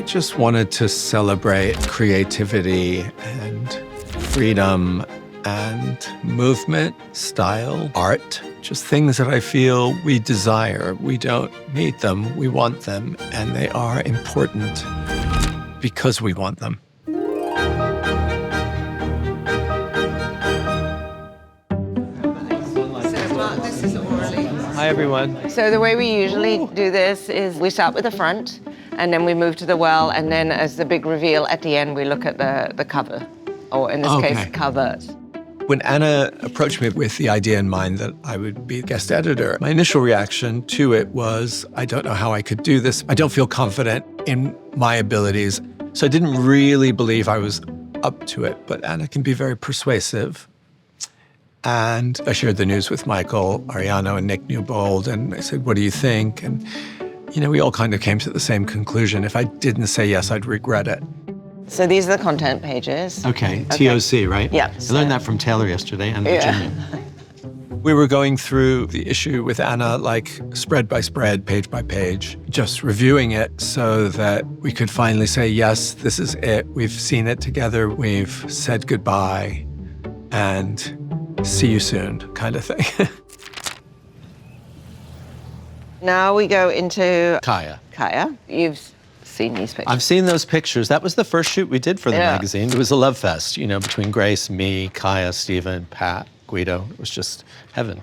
just wanted to celebrate creativity and freedom and movement, style, art, just things that I feel we desire. We don't need them, we want them, and they are important because we want them. Hi, everyone. So the way we usually do this is we start with the front, and then we move to the well, and then as the big reveal at the end, we look at the cover, or in this case, covers. When Anna approached me with the idea in mind that I would be guest editor, my initial reaction to it was, I don't know how I could do this. I don't feel confident in my abilities. So I didn't really believe I was up to it, but Anna can be very persuasive. And I shared the news with Michael, Ariano, and Nick Newbold, and I said, what do you think? And, you know, we all kind of came to the same conclusion. If I didn't say yes, I'd regret it. So these are the content pages. Okay, TOC, right? Yeah. I learned that from Taylor yesterday and Virginia. We were going through the issue with Anna, like spread by spread, page by page, just reviewing it so that we could finally say, yes, this is it. We've seen it together. We've said goodbye and see you soon, kind of thing. Now we go into Kaia. Kaia. You've seen these pictures. I've seen those pictures. That was the first shoot we did for the magazine. It was a love fest, you know, between Grace, me, Kaia, Steven, Pat, Guido. It was just heaven.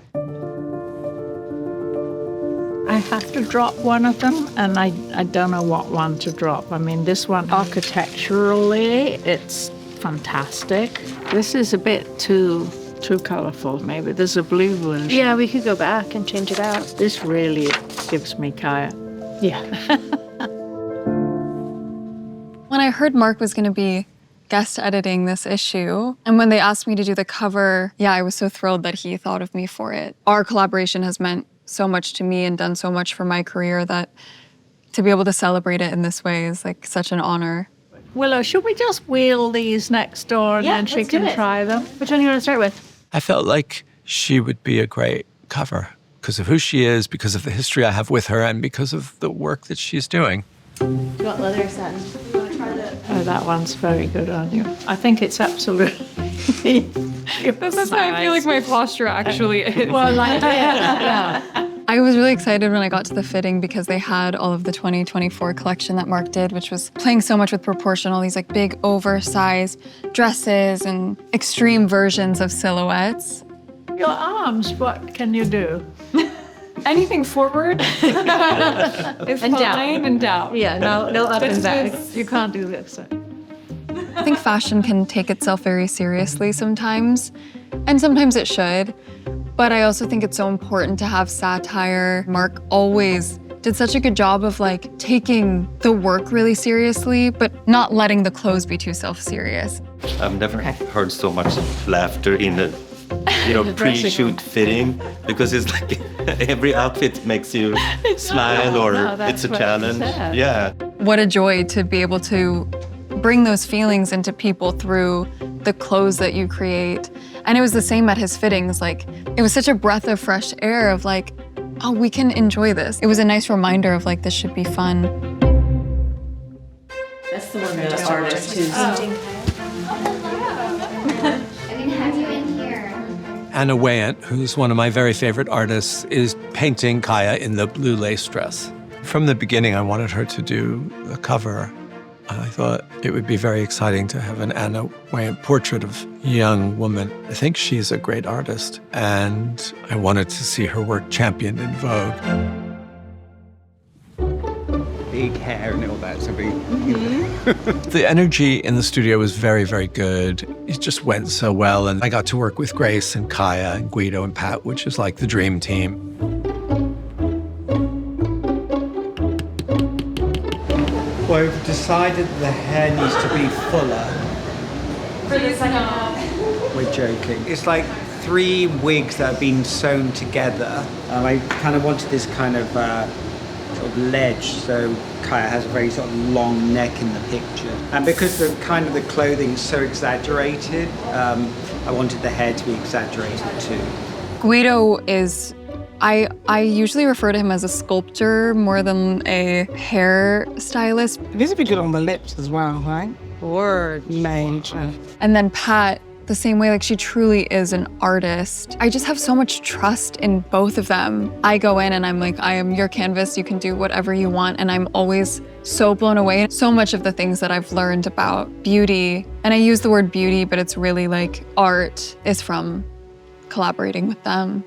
I have to drop one of them, and I don't know what one to drop. I mean, this one, architecturally, it's fantastic. This is a bit too colorful, maybe. There's a blue version. Yeah, we could go back and change it out. This really gives me Kaia. Yeah. When I heard Marc was going to be guest editing this issue, and when they asked me to do the cover, yeah, I was so thrilled that he thought of me for it. Our collaboration has meant so much to me and done so much for my career that to be able to celebrate it in this way is like such an honor. Willow, should we just wheel these next door and then she can try them? Which one do you want to start with? I felt like she would be a great cover because of who she is, because of the history I have with her, and because of the work that she's doing. Do you want leather or satin? You want to try that? Oh, that one's very good on you. I think it's absolutely... That's how I feel like my posture actually is. Well, like, yeah. I was really excited when I got to the fitting because they had all of the 2024 collection that Marc did, which was playing so much with proportion, all these like big oversized dresses and extreme versions of silhouettes. Your arms, what can you do? Anything forward is And down. fine, and down. Yeah, no up and back. You can't do this. I think fashion can take itself very seriously sometimes, and sometimes it should. But I also think it's so important to have satire. Marc always did such a good job of like taking the work really seriously, but not letting the clothes be too self-serious. I've never heard so much laughter in a pre-shoot fitting, because it's like every outfit makes you smile or it's a challenge. Yeah. What a joy to be able to bring those feelings into people through the clothes that you create. And it was the same at his fittings. Like, it was such a breath of fresh air of like, oh, we can enjoy this. It was a nice reminder of like, this should be fun. That's the one that the artist who's... Anna Weyant, who's one of my very favorite artists, is painting Kaia in the blue lace dress. From the beginning, I wanted her to do the cover. I thought it would be very exciting to have an Anna Weyant portrait of a young woman. I think she's a great artist, and I wanted to see her work championed in Vogue. Big hair and all that, so big. The energy in the studio was very, very good. It just went so well, and I got to work with Grace and Kaia and Guido and Pat, which is like the dream team. Well, we've decided the hair needs to be fuller. For the second half. We're joking. It's like 3 wigs that have been sewn together. I kind of wanted this kind of sort of ledge, so Kaia has a very sort of long neck in the picture. And because the kind of the clothing is so exaggerated, I wanted the hair to be exaggerated too. Guido is I usually refer to him as a sculptor more than a hairstylist. This would be good on the lips as well, right? Word. Major. And then Pat, the same way, like she truly is an artist. I just have so much trust in both of them. I go in and I'm like, I am your canvas, you can do whatever you want. And I'm always so blown away. So much of the things that I've learned about beauty, and I use the word beauty, but it's really like art, is from collaborating with them.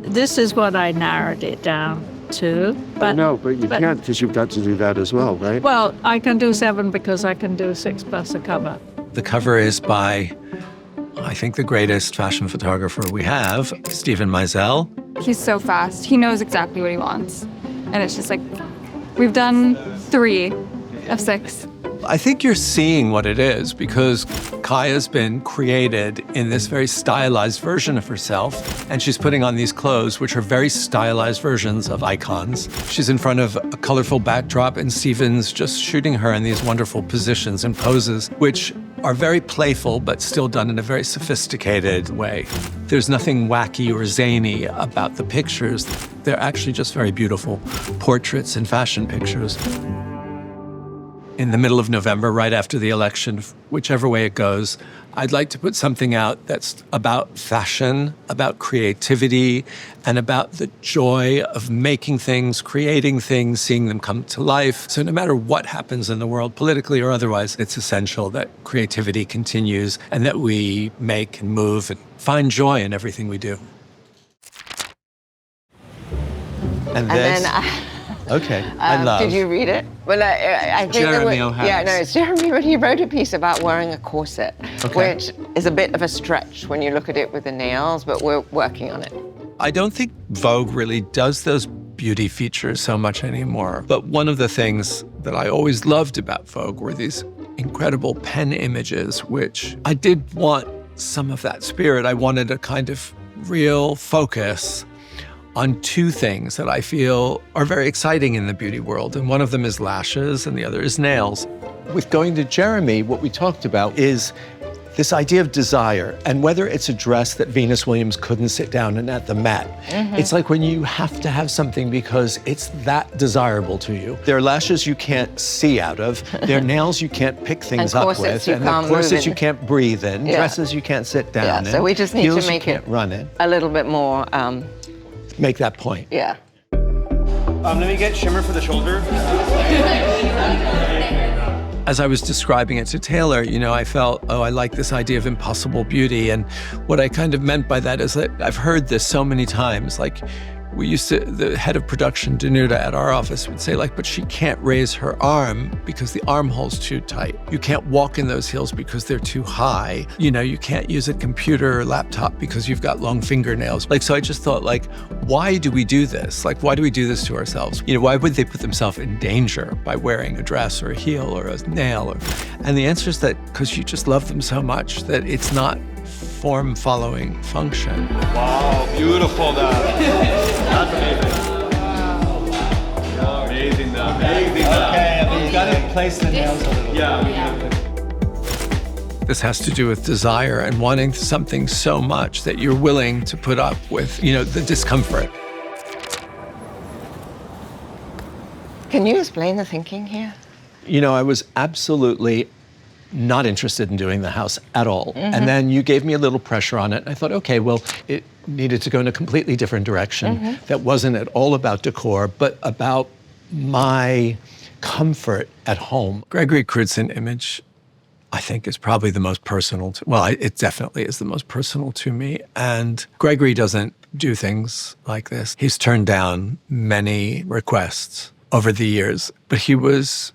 This is what I narrowed it down to. But no, but you can't, because you've got to do that as well, right? Well, I can do 7 because I can do 6 plus a cover. The cover is by, I think, the greatest fashion photographer we have, Steven Meisel. He's so fast. He knows exactly what he wants. And it's just like, we've done 3 of 6. I think you're seeing what it is because Kaia's been created in this very stylized version of herself, and she's putting on these clothes, which are very stylized versions of icons. She's in front of a colorful backdrop, and Steven's just shooting her in these wonderful positions and poses, which are very playful, but still done in a very sophisticated way. There's nothing wacky or zany about the pictures. They're actually just very beautiful portraits and fashion pictures. In the middle of November, right after the election, whichever way it goes, I'd like to put something out that's about fashion, about creativity, and about the joy of making things, creating things, seeing them come to life. So no matter what happens in the world, politically or otherwise, it's essential that creativity continues and that we make and move and find joy in everything we do. And this? Okay, I love. Did you read it? Well, I think Jeremy O'Harris. Yeah, no, it's Jeremy, but he wrote a piece about wearing a corset, which is a bit of a stretch when you look at it with the nails, but we're working on it. I don't think Vogue really does those beauty features so much anymore. But one of the things that I always loved about Vogue were these incredible pen images, which I did want some of that spirit. I wanted a kind of real focus on 2 things that I feel are very exciting in the beauty world. And one of them is lashes and the other is nails. With going to Jeremy, what we talked about is this idea of desire, and whether it's a dress that Venus Williams couldn't sit down in at the Met. It's like when you have to have something because it's that desirable to you. There are lashes you can't see out of, there are nails you can't pick things up with, and the corsets you can't breathe in, dresses you can't sit down in, so we just need heels to make you can't run in. a little bit more, Make that point. yeah. Let me get shimmer for the shoulder. As I was describing it to Taylor, you know, I felt, I like this idea of impossible beauty. And what I kind of meant by that is that I've heard this so many times. Like, we used to, the head of production, Danuta, at our office would say, like, but she can't raise her arm because the armhole's too tight. You can't walk in those heels because they're too high. You know, you can't use a computer or laptop because you've got long fingernails. Like, so I just thought, like, why do we do this? Like, why do we do this to ourselves? You know, why would they put themselves in danger by wearing a dress or a heel or a nail? And the answer is that because you just love them so much that it's not form following function. Wow, beautiful. That's amazing. Wow. Amazing. Okay, you've got to place the nails a little bit. Yeah. This has to do with desire and wanting something so much that you're willing to put up with, you know, the discomfort. Can you explain the thinking here? You know, I was absolutely not interested in doing the house at all. And then you gave me a little pressure on it. And I thought, okay, well, it needed to go in a completely different direction that wasn't at all about decor, but about my comfort at home. Gregory Crutzen image, I think, is probably the most personal it definitely is the most personal to me. And Gregory doesn't do things like this. He's turned down many requests over the years, but he was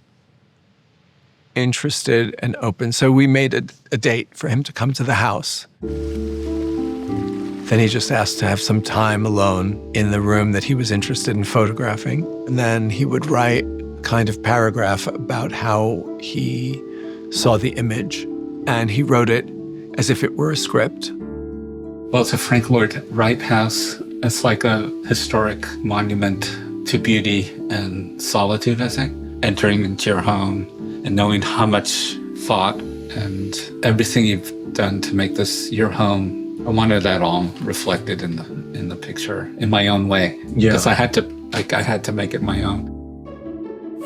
interested and open. So we made a date for him to come to the house. Then he just asked to have some time alone in the room that he was interested in photographing. And then he would write kind of paragraph about how he saw the image. And he wrote it as if it were a script. Well, it's a Frank Lloyd Wright house. It's like a historic monument to beauty and solitude, I think. Entering into your home and knowing how much thought and everything you've done to make this your home I wanted that all reflected in the picture in my own way. Yeah. Because I had to make it my own.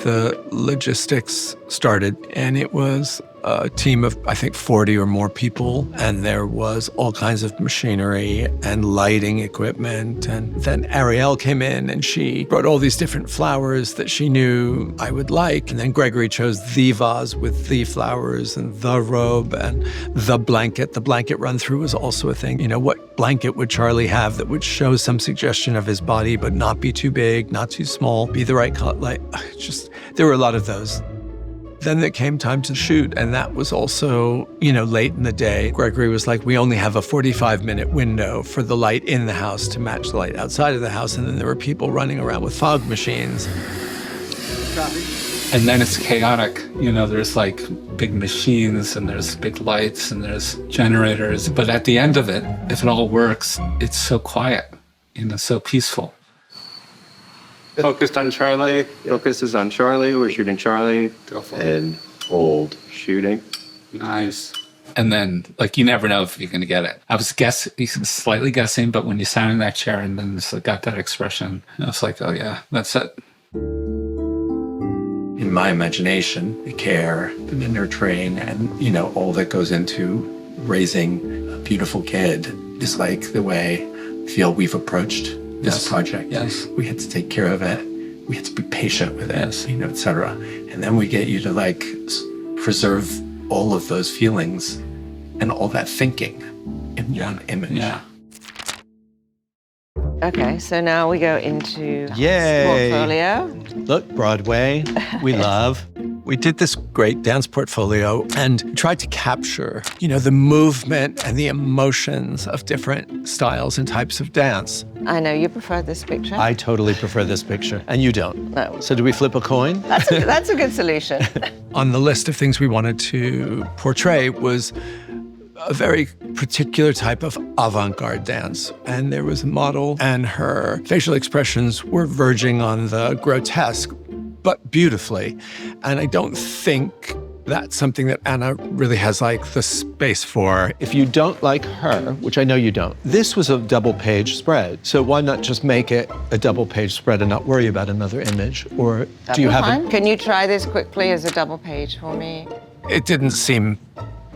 The logistics started, and it was a team of, I think, 40 or more people, and there was all kinds of machinery and lighting equipment. And then Rahel came in, and she brought all these different flowers that she knew I would like. And then Gregory chose the vase with the flowers and the robe and the blanket. The blanket run-through was also a thing. You know, what blanket would Charlie have that would show some suggestion of his body, but not be too big, not too small, be the right color? Like, just, there were a lot of those. Then it came time to shoot, and that was also, late in the day. Gregory was like, we only have a 45-minute window for the light in the house to match the light outside of the house, and then there were people running around with fog machines. And then it's chaotic. There's like big machines, and there's big lights, and there's generators. But at the end of it, if it all works, it's so quiet, so peaceful. Focused on Charlie. Focus is on Charlie. We're shooting Charlie. And hold. Shooting. Nice. And then, you never know if you're going to get it. I was slightly guessing, but when you sat in that chair and then just got that expression, I was like, oh yeah, that's it. In my imagination, the care, the nurturing, and, all that goes into raising a beautiful kid is like the way I feel we've approached this project. Yes. We had to take care of it. We had to be patient with it, et cetera. And then we get you to preserve all of those feelings and all that thinking in one image. Yeah. Okay, so now we go into Yay. portfolio. Look, Broadway, we love. We did this great dance portfolio and tried to capture, the movement and the emotions of different styles and types of dance. I know you prefer this picture. I totally prefer this picture, and you don't. No. So do we flip a coin? That's a good solution. On the list of things we wanted to portray was a very particular type of avant-garde dance. And there was a model, and her facial expressions were verging on the grotesque, but beautifully. And I don't think that's something that Anna really has the space for. If you don't like her, which I know you don't, this was a double-page spread. So why not just make it a double-page spread and not worry about another image? Or do you have Can you try this quickly as a double page for me? It didn't seem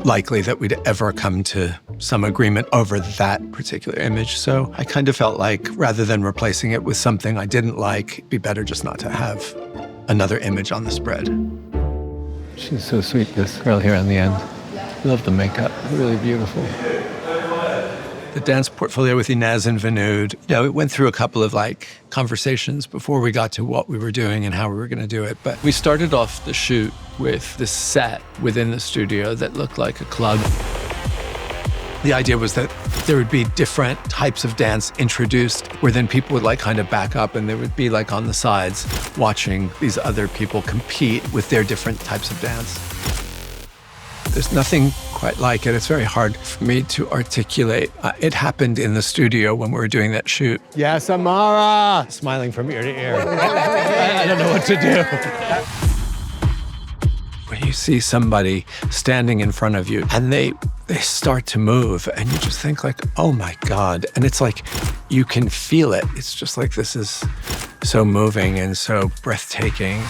likely that we'd ever come to some agreement over that particular image. So I kind of felt like rather than replacing it with something I didn't like, it'd be better just not to have another image on the spread. She's so sweet, this girl here on the end. Love the makeup, really beautiful. The dance portfolio with Inez and Vinood, it went through a couple of conversations before we got to what we were doing and how we were going to do it. But we started off the shoot with this set within the studio that looked like a club. The idea was that there would be different types of dance introduced where then people would kind of back up, and there would be on the sides watching these other people compete with their different types of dance. There's nothing quite like it. It's very hard for me to articulate. It happened in the studio when we were doing that shoot. Yes, Amara! Smiling from ear to ear. I don't know what to do. When you see somebody standing in front of you and they start to move and you just think oh my God. And it's you can feel it. It's just this is so moving and so breathtaking.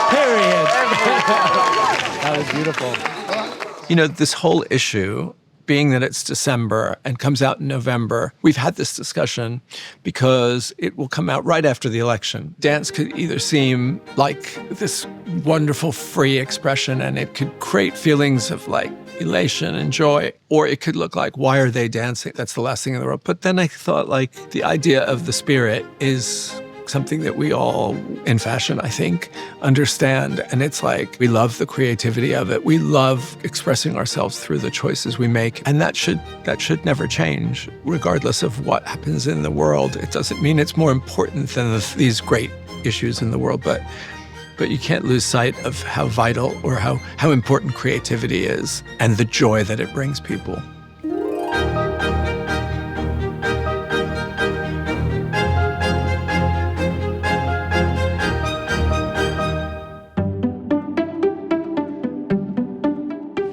Period. That was beautiful. This whole issue, being that it's December and comes out in November, we've had this discussion because it will come out right after the election. Dance could either seem like this wonderful free expression and it could create feelings of elation and joy, or it could look why are they dancing? That's the last thing in the world. But then I thought the idea of the spirit is something that we all in fashion, I think, understand. And it's we love the creativity of it. We love expressing ourselves through the choices we make. And that should never change, regardless of what happens in the world. It doesn't mean it's more important than these great issues in the world, but you can't lose sight of how vital or how important creativity is and the joy that it brings people.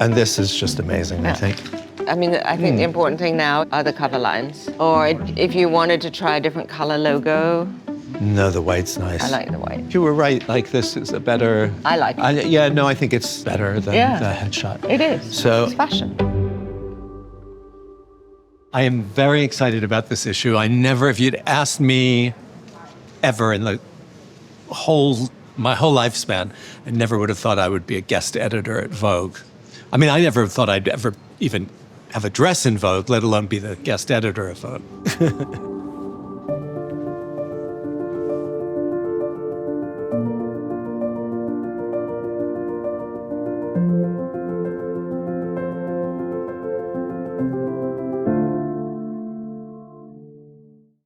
And this is just amazing, I think. I mean, I think the important thing now are the cover lines. Or if you wanted to try a different color logo. No, the white's nice. I like the white. You were right, like this is a better... I like it. Yeah, no, I think it's better than the headshot. It is. So, it's fashion. I am very excited about this issue. If you'd asked me ever in my whole lifespan, I never would have thought I would be a guest editor at Vogue. I mean, I never thought I'd ever even have a dress in Vogue, let alone be the guest editor of Vogue.